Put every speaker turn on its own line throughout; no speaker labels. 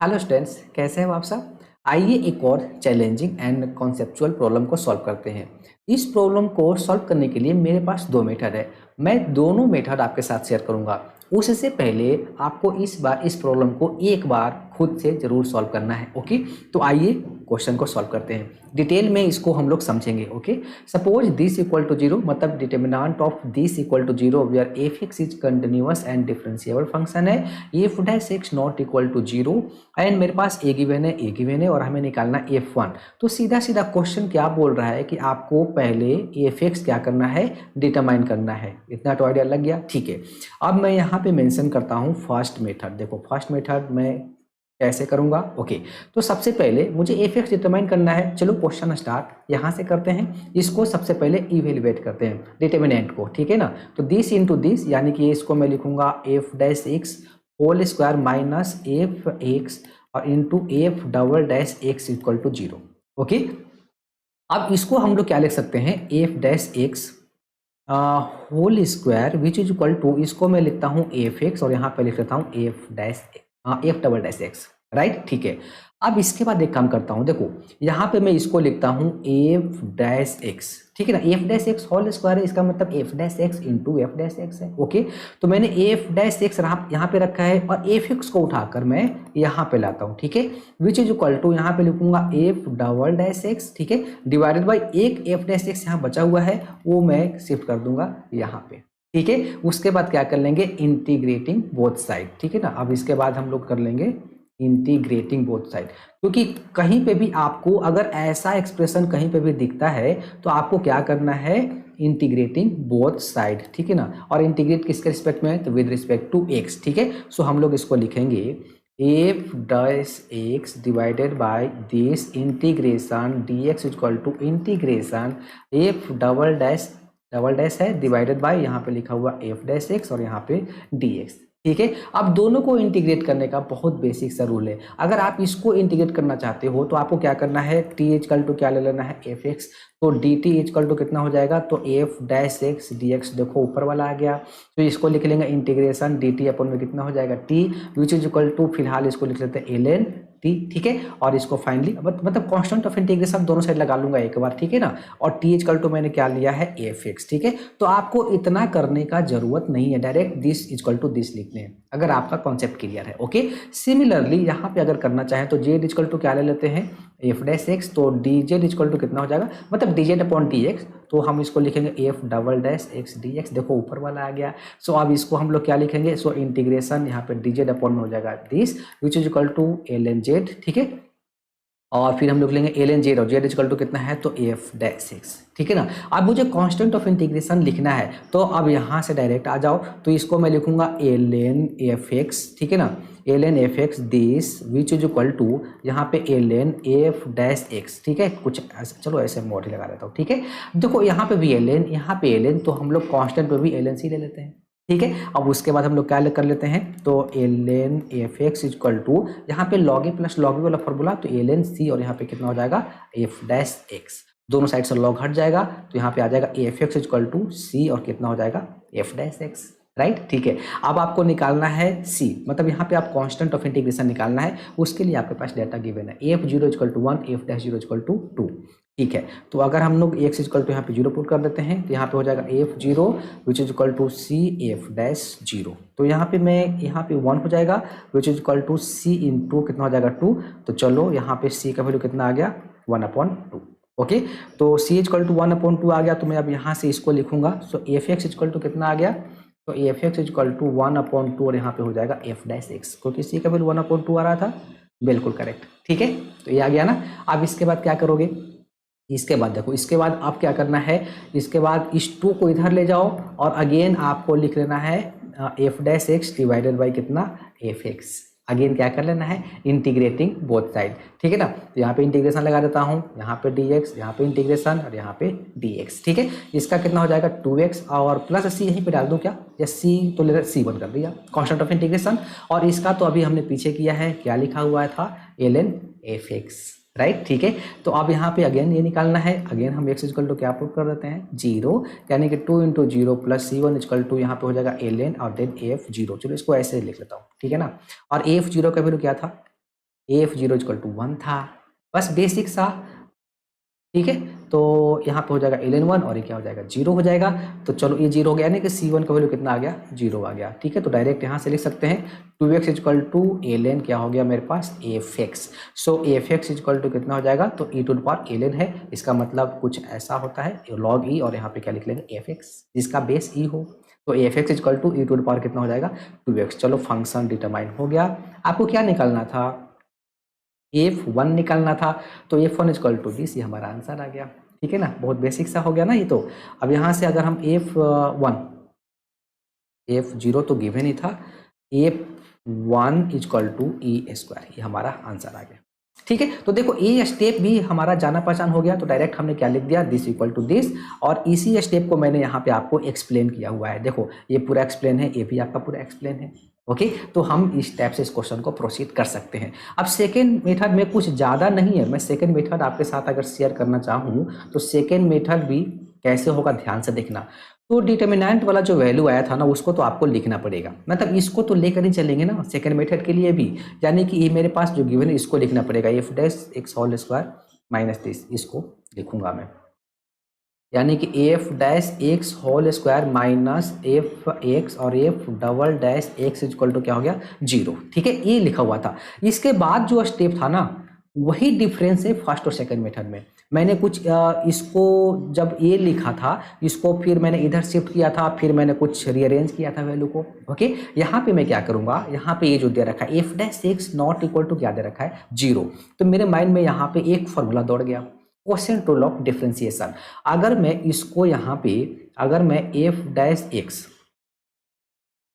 Hello students, कैसे हो आप सब। आइए एक और चैलेंजिंग एंड कॉन्सेप्चुअल प्रॉब्लम को सॉल्व करते हैं। इस प्रॉब्लम को सॉल्व करने के लिए मेरे पास दो मेथड है। मैं दोनों मेथड आपके साथ शेयर करूंगा। उससे पहले आपको इस बार इस प्रॉब्लम को एक बार खुद से जरूर सॉल्व करना है। ओके, तो आइए क्वेश्चन को सॉल्व करते हैं। डिटेल में इसको हम लोग समझेंगे। Okay, suppose this equal to zero, मतलब determinant of this equal to zero where f x is continuous and differentiable function है। F dash x not equal to zero and मेरे पास ए गिवन है और हमें निकालना F1। तो सीधा सीधा क्वेश्चन क्या बोल रहा है कि आपको पहले Fx क्या करना है, डिटरमाइन करना है। इतना तो आइडिया लग गया। ठीक है, अब मैं यहाँ पे मेंशन करता हूँ फर्स्ट मेथड। देखो फर्स्ट मेथड मैं कैसे करूंगा। ओके, तो सबसे पहले मुझे Fx डिटरमाइन करना है। चलो क्वेश्चन स्टार्ट यहाँ से करते हैं। इसको सबसे पहले इवेल्युएट करते हैं डिटर्मिनेंट को, ठीक है ना। तो दिस इंटू दिस, यानी कि इसको मैं लिखूंगा f dash x whole square minus F x और into f double dash x equal to zero. Okay, अब इसको हम लोग क्या लिख सकते हैं, f dash x whole square which is equal to, इसको मैं लिखता हूँ एफ एक्स और यहाँ पे लिख लेता हूँ F double dash X. Right, ठीक है। अब इसके बाद एक काम करता हूँ, देखो यहाँ पे मैं इसको लिखता हूँ एफ डैश एक्स, ठीक है ना। F dash x whole square है, इसका मतलब F dash X into F dash X है। ओके, तो मैंने एफ डैश एक्स यहाँ पे रखा है और एफ एक्स को उठाकर मैं यहाँ पे लाता हूँ, ठीक है। विच इज इक्वल टू, यहाँ पे लिखूंगा एफ डबल डैश एक्स, ठीक है, डिवाइडेड बाई एक एफ डैश एक्स यहाँ बचा हुआ है, वो मैं शिफ्ट कर दूंगा यहाँ पे, ठीक है। उसके बाद क्या कर लेंगे, इंटीग्रेटिंग बोथ साइड, ठीक है ना। अब इसके बाद हम लोग कर लेंगे इंटीग्रेटिंग बोथ साइड, क्योंकि कहीं पे भी आपको अगर ऐसा एक्सप्रेशन कहीं पे भी दिखता है तो आपको क्या करना है, इंटीग्रेटिंग बोथ साइड, ठीक है ना। और इंटीग्रेट किसके रिस्पेक्ट में है, तो विद रिस्पेक्ट टू एक्स, ठीक है। सो हम लोग इसको लिखेंगे F dash X divided by this integration D X equal to integration F double dash है डिवाइडेड बाय, यहाँ पे लिखा हुआ एफ डैश एक्स और यहाँ पे डी एक्स, ठीक है। अब दोनों को इंटीग्रेट करने का बहुत बेसिक सा रूल है। अगर आप इसको इंटीग्रेट करना चाहते हो तो आपको क्या करना है, टी इक्वल टू क्या ले लेना है, एफ एक्स। तो डी टी इक्वल टू कितना हो जाएगा, तो F dash x D x, देखो ऊपर वाला आ गया। तो इसको लिख लेंगे इंटीग्रेशन डी टी अपन में कितना हो जाएगा, T which is equal to, फिलहाल इसको लिख लेते हैं एल एन टी, ठीक है। और इसको फाइनली मतलब कांस्टेंट ऑफ इंटीग्रेशन दोनों साइड लगा लूंगा एक बार, ठीक है ना। और टी इक्वल टू मैंने क्या लिया है, एफ एक्स, ठीक है। तो आपको इतना करने का जरूरत नहीं है, direct this equal to this लिखने हैं अगर आपका कॉन्सेप्ट क्लियर है। ओके, सिमिलरली यहाँ पे अगर करना चाहे तो जेड इक्वल टू क्या ले लेते हैं, एफ डैश एक्स। तो डी जेड इक्वल टू कितना हो जाएगा, मतलब D Z upon D x, तो हम इसको लिखेंगे F double dash x D x, देखो ऊपर वाला आ गया। सो अब इसको हम लोग क्या लिखेंगे, सो इंटीग्रेशन यहाँ पे डी जेड अपॉन में हो जाएगा this which is equal to L N Z, ठीक है। और फिर हम लोग लेंगे एल एन जेड और जेड इक्वल टू कितना है, तो एफ डैश एक्स, ठीक है ना। अब मुझे कांस्टेंट ऑफ इंटीग्रेशन लिखना है, तो अब यहाँ से डायरेक्ट आ जाओ। तो इसको मैं लिखूंगा एल एन एफ एक्स, ठीक है ना, L N F X this which is equal to यहाँ पे L N F dash X, ठीक है। कुछ चलो ऐसे मोड ही लगा देता हूँ, ठीक है। देखो यहाँ पे भी एल एन, यहाँ पे एल एन, तो हम लोग कांस्टेंट पे भी एल एन सी ले लेते हैं, ठीक है। अब उसके बाद हम लोग क्या कर लेते हैं, तो L N F x equal to, यहाँ पे log A plus log B वाला फॉर्मूला, तो एल एन सी और यहाँ पे कितना हो जाएगा, एफ डैश एक्स। दोनों साइड से लॉग हट जाएगा तो यहाँ पे आ जाएगा F x equal to C और कितना हो जाएगा, एफ डैश एक्स। राइट, ठीक है। अब आपको निकालना है सी, मतलब यहाँ पे आप कांस्टेंट ऑफ इंटीग्रेशन निकालना है। उसके लिए आपके पास डाटा गिवन है, F zero equal to one, F dash zero equal to two, ठीक है। तो अगर हम लोग एक्स इक्वल टू यहाँ पे जीरो पुट कर देते हैं तो यहाँ पे हो जाएगा F zero which is equal to C F dash zero. तो यहाँ पे मैं यहाँ पे वन हो जाएगा which is equal to C into कितना हो जाएगा टू। तो चलो यहाँ पे सी का वैल्यू कितना आ गया, वन अपॉन टू। ओके, तो c equal to one upon two आ गया। तो मैं अब यहाँ से इसको लिखूंगा, so f x equal to कितना आ गया, तो f x equal to one upon two और यहाँ पे हो जाएगा एफ डैश एक्स, क्योंकि सी का वैल्यू वन अपॉन टू आ रहा था। बिल्कुल करेक्ट, ठीक है। तो ये आ गया ना। अब इसके बाद क्या करोगे, इसके बाद देखो, इसके बाद आप क्या करना है, इसके बाद इस टू को इधर ले जाओ और अगेन आपको लिख लेना है F dash X divided by कितना, एफ एक्स। अगेन क्या कर लेना है, इंटीग्रेटिंग बोथ साइड, ठीक है ना। तो यहाँ पे इंटीग्रेशन लगा देता हूँ, यहाँ पे डी एक्स, यहाँ पे इंटीग्रेशन और यहाँ पे डी एक्स, ठीक है। इसका कितना हो जाएगा, टू एक्स और प्लस सी यहीं पे डाल दूँ क्या, या सी तो ले सी वन कर दिया, कॉन्स्टेंट ऑफ इंटीग्रेशन। और इसका तो अभी हमने पीछे किया है, क्या लिखा हुआ था, L N F X, right, ठीक है। तो अब यहाँ पे अगेन ये निकालना है, अगेन हम एक्स इक्वल टू क्या पुट कर देते हैं, जीरो, यानी कि two into zero plus C one equal to यहाँ पे हो जाएगा एल एन और देन एफ जीरो। चलो इसको ऐसे लिख लेता हूँ, ठीक है ना। और एफ जीरो का वैल्यू क्या था, AF0 इक्वल टू 1 था, बस बेसिक सा। ठीक है, तो यहाँ पे हो जाएगा ln 1 और ये क्या हो जाएगा 0 हो जाएगा। तो चलो ये 0 हो गया, यानी कि C1 का वैल्यू कितना आ गया 0 आ गया। ठीक है, तो डायरेक्ट यहाँ से लिख सकते हैं 2x इक्वल टू ln क्या हो गया मेरे पास fx। So fx equal to कितना हो जाएगा, तो e to the power ln है, इसका मतलब कुछ ऐसा होता है log e, और यहाँ पे क्या लिख लेंगे fx जिसका बेस e हो। तो fx equal to e to the power कितना हो जाएगा 2x। चलो फंक्शन डिटरमाइन हो गया। आपको क्या निकालना था, f1 निकालना था, तो f1 इक्वल टू दिस, ये हमारा आंसर आ गया। ठीक है ना, बहुत बेसिक सा हो गया ना ये तो। अब यहाँ से अगर हम f0 तो गिवन ही था, f1 equal to E square, ये हमारा आंसर आ गया। ठीक है, तो देखो ये स्टेप भी हमारा जाना पहचान हो गया, तो डायरेक्ट हमने क्या लिख दिया दिस इक्वल टू दिस, और इसी स्टेप को मैंने यहाँ पे आपको एक्सप्लेन किया हुआ है। देखो ये पूरा एक्सप्लेन है, ये भी आपका पूरा एक्सप्लेन है। ओके, तो हम इस टाइप से इस क्वेश्चन को प्रोसीड कर सकते हैं। अब सेकेंड मेथड में कुछ ज़्यादा नहीं है, मैं सेकेंड मेथड आपके साथ अगर शेयर करना चाहूँ तो सेकेंड मेथड भी कैसे होगा ध्यान से देखना। तो डिटर्मिनेंट वाला जो वैल्यू आया था ना, उसको तो आपको लिखना पड़ेगा, मतलब इसको तो लेकर ही चलेंगे ना सेकेंड मेथड के लिए भी, यानी कि ये मेरे पास जो गिवन है इसको लिखना पड़ेगा, f dash x whole square minus this, इसको लिखूंगा मैं, यानी कि f dash x whole square minus F x और f double dash x equal to क्या हो गया 0। ठीक है, ये लिखा हुआ था। इसके बाद जो स्टेप था ना, वही डिफरेंस है फर्स्ट और सेकंड मेथड में। मैंने कुछ इसको जब ये लिखा था, इसको फिर मैंने इधर शिफ्ट किया था, फिर मैंने कुछ रीअरेंज किया था वैल्यू को। ओके, यहाँ पे मैं क्या करूँगा, यहाँ पे ये जो दे रखा है F dash x not equal to क्या दे रखा है 0, तो मेरे माइंड में यहाँ पे एक फॉर्मूला दौड़ गया, क्वोशिएंट रूल ऑफ डिफरेंशिएशन। अगर मैं इसको यहाँ पे, अगर मैं F dash x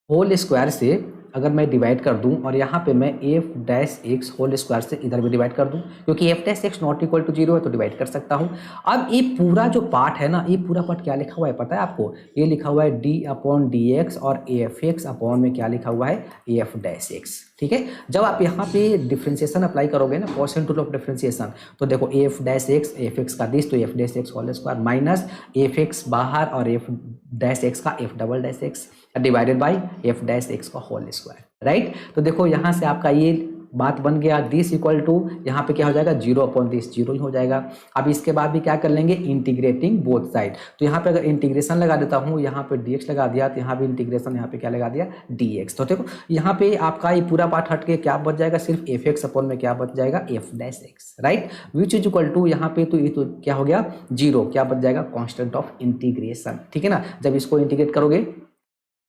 whole square से अगर मैं डिवाइड कर दूं, और यहाँ पे मैं F dash x whole square से इधर भी डिवाइड कर दूं, क्योंकि F dash x not equal to 0 है तो डिवाइड कर सकता हूं। अब ये पूरा जो पार्ट है ना, ये पूरा पार्ट क्या लिखा हुआ है पता है आपको, ये लिखा हुआ है डी अपॉन डी एक्स, और एफ एक्स अपॉन में क्या लिखा हुआ है एफ डैश एक्स। ठीक है, जब आप यहाँ पे डिफरेंशिएशन अप्लाई करोगे ना, क्वोशिएंट रूल ऑफ डिफरेंशिएशन, तो देखो F dash X, F X का दिस तो F dash x whole square minus F X बाहर और एफ डैश एक्स का F double dash X divided by F dash X का होल स्क्वायर। राइट, तो देखो यहाँ से आपका ये बात बन गया, दिस इक्वल टू यहाँ पे क्या हो जाएगा 0 अपॉन दिस 0 ही हो जाएगा। अब इसके बाद भी क्या कर लेंगे, इंटीग्रेटिंग बोथ साइड, तो यहाँ पे अगर इंटीग्रेशन लगा देता हूँ, यहाँ पे dx लगा दिया, तो यहाँ भी इंटीग्रेशन, यहाँ पे क्या लगा दिया dx। तो देखो यहाँ पे आपका ये पूरा पार्ट हट के क्या बच जाएगा, सिर्फ एफ एक्स अपॉन में क्या बच जाएगा F dash X. Right, which is equal to यहाँ पे तो ये तो क्या हो गया 0, क्या बच जाएगा कॉन्स्टेंट ऑफ इंटीग्रेशन। ठीक है ना, जब इसको इंटीग्रेट करोगे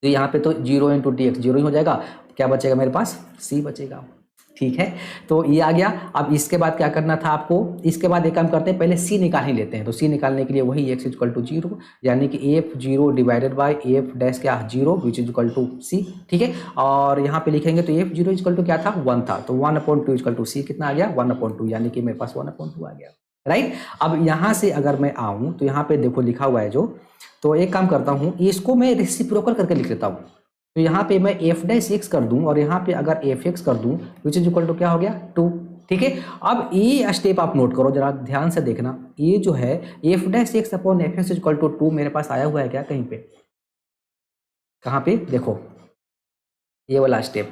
तो यहाँ पे तो 0 इंटू डी एक्स 0 ही हो जाएगा, क्या बचेगा मेरे पास c बचेगा। ठीक है, तो ये आ गया। अब इसके बाद क्या करना था आपको, इसके बाद एक काम करते हैं, पहले c निकाल ही लेते हैं। तो c निकालने के लिए वही x इक्वल टू 0, यानी कि f0 divided by F dash क्या 0 which is equal to c। ठीक है, और यहाँ पे लिखेंगे तो f0 इक्वल टू क्या था 1 था, तो 1/2 इक्वल टू c कितना आ गया 1/2, यानी कि मेरे पास 1/2 आ गया। राइट, अब यहाँ से अगर मैं आऊँ तो यहाँ पे देखो लिखा हुआ है जो, तो एक काम करता हूँ, इसको मैं रेसिप्रोकल करके लिख लेता हूँ। तो यहाँ पे मैं एफ डैश एक्स कर दूं, और यहाँ पे अगर एफ एक्स कर दूं विच इज इक्वल टू क्या हो गया 2। ठीक है, अब ये स्टेप आप नोट करो जरा ध्यान से देखना, ये जो है F dash X upon F x equal to 2 मेरे पास आया हुआ है क्या कहीं पे, कहाँ पे देखो, ये वाला स्टेप,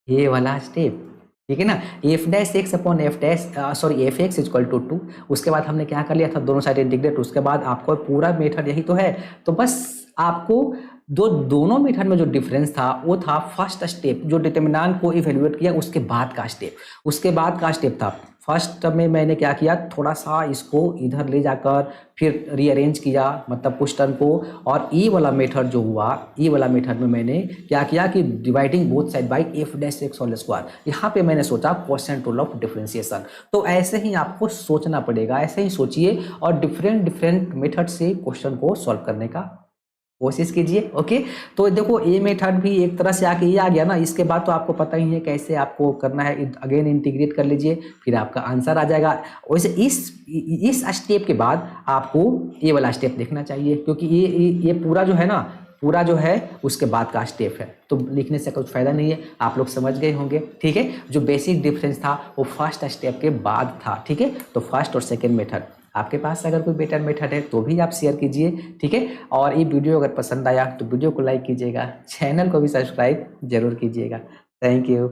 ये वाला स्टेप। ठीक है ना, F dash X upon F dash sorry F x equal to 2, उसके बाद हमने क्या कर लिया था दोनों साइड इंटीग्रेट, उसके बाद आपको पूरा मेथड यही तो है। तो बस आपको दोनों मेथड में जो डिफरेंस था वो था फर्स्ट स्टेप, जो डिटर्मिनेंट को इवेल्युएट किया उसके बाद का स्टेप, उसके बाद का स्टेप था। फर्स्ट में मैंने क्या किया, थोड़ा सा इसको इधर ले जाकर फिर रीअरेंज किया, मतलब कुछ टर्म को, और ई वाला मेथड जो हुआ, ई वाला मेथड में मैंने क्या किया कि dividing both side by F dash x whole square, यहाँ पे मैंने सोचा क्वोशिएंट रूल ऑफ डिफरेंशिएशन। तो ऐसे ही आपको सोचना पड़ेगा, ऐसे ही सोचिए और डिफरेंट मेथड से क्वेश्चन को सॉल्व करने का कोशिश कीजिए। ओके, तो देखो ये मेथड भी एक तरह से आके ये आ गया ना, इसके बाद तो आपको पता ही है कैसे आपको करना है, अगेन इंटीग्रेट कर लीजिए, फिर आपका आंसर आ जाएगा। वैसे इस स्टेप के बाद आपको ये वाला स्टेप देखना चाहिए, क्योंकि ये पूरा जो है ना, पूरा जो है उसके बाद का स्टेप है, तो लिखने से कुछ फायदा नहीं है, आप लोग समझ गए होंगे। ठीक है, जो बेसिक डिफरेंस था वो फर्स्ट स्टेप के बाद था। ठीक है, तो फर्स्ट और सेकेंड मेथड, आपके पास अगर कोई बेटर मेथड है तो भी आप शेयर कीजिए। ठीक है, और ये वीडियो अगर पसंद आया तो वीडियो को लाइक कीजिएगा, चैनल को भी सब्सक्राइब जरूर कीजिएगा। Thank you.